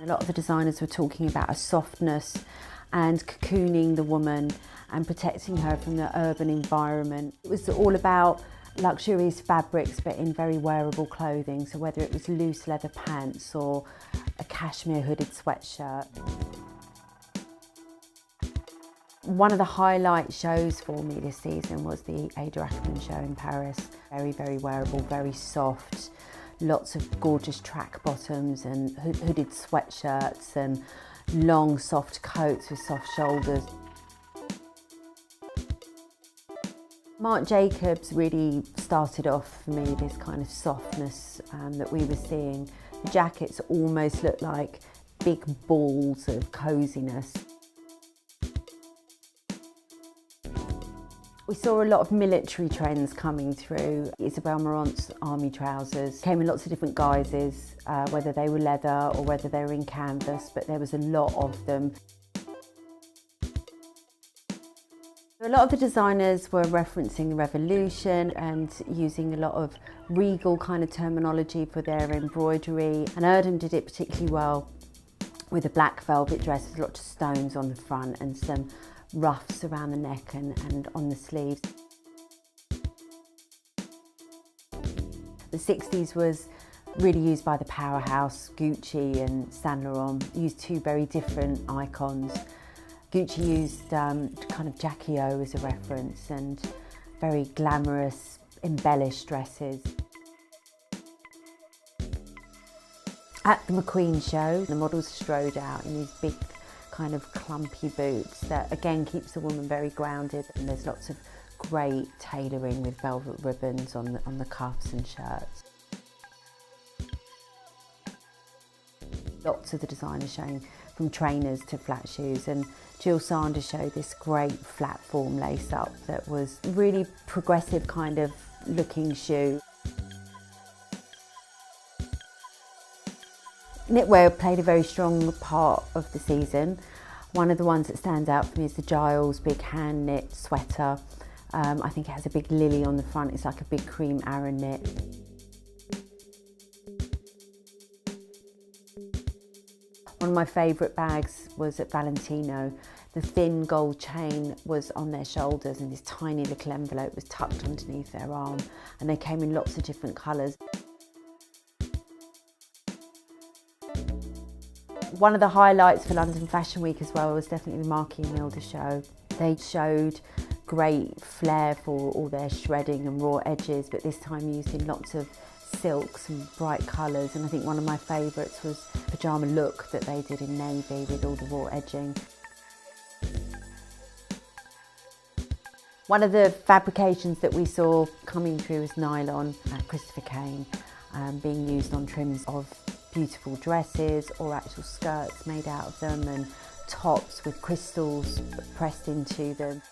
A lot of the designers were talking about a softness and cocooning the woman and protecting her from the urban environment. It was all about luxurious fabrics but in very wearable clothing, so whether it was loose leather pants or a cashmere hooded sweatshirt. One of the highlight shows for me this season was the ACKERMANN show in Paris. Very, very wearable, very soft, lots of gorgeous track bottoms and hooded sweatshirts and long soft coats with soft shoulders. Marc Jacobs really started off for me this kind of softness that we were seeing. The jackets almost looked like big balls of coziness. We saw a lot of military trends coming through. ISABEL Marant's army trousers came in lots of different guises, whether they were leather or whether they were in canvas, but there was a lot of them. A lot of the designers were referencing the revolution and using a lot of regal kind of terminology for their embroidery, and ERDEM did it particularly well with a black velvet dress with lots of stones on the front and some ruffs around the neck and on the sleeves. The 60s was really used by the powerhouse Gucci and Saint Laurent, used two very different icons. Gucci used kind of Jackie O as a reference and very glamorous, embellished dresses. At the MCQUEEN show, the models strode out in these big kind of clumpy boots that again keeps the woman very grounded, and there's lots of great tailoring with velvet ribbons on the cuffs and shirts. Lots of the designers showing from trainers to flat shoes, and Jill Sanders showed this great flat form lace up that was really progressive kind of looking shoe. Knitwear played a very strong part of the season. One of the ones that stands out for me is the GILES big hand knit sweater. I think it has a big lily on the front. It's like a big cream Aran knit. One of my favourite bags was at Valentino. The thin gold chain was on their shoulders and this tiny little envelope was tucked underneath their arm, and they came in lots of different colours. One of the highlights for London Fashion Week as well was definitely the MARQUES'ALMEIDA show. They showed great flair for all their shredding and raw edges, but this time using lots of silks and bright colours, and I think one of my favourites was the pyjama look that they did in navy with all the raw edging. One of the fabrications that we saw coming through was nylon at Christopher Kane, being used on trims of beautiful dresses or actual skirts made out of them, and tops with crystals pressed into them.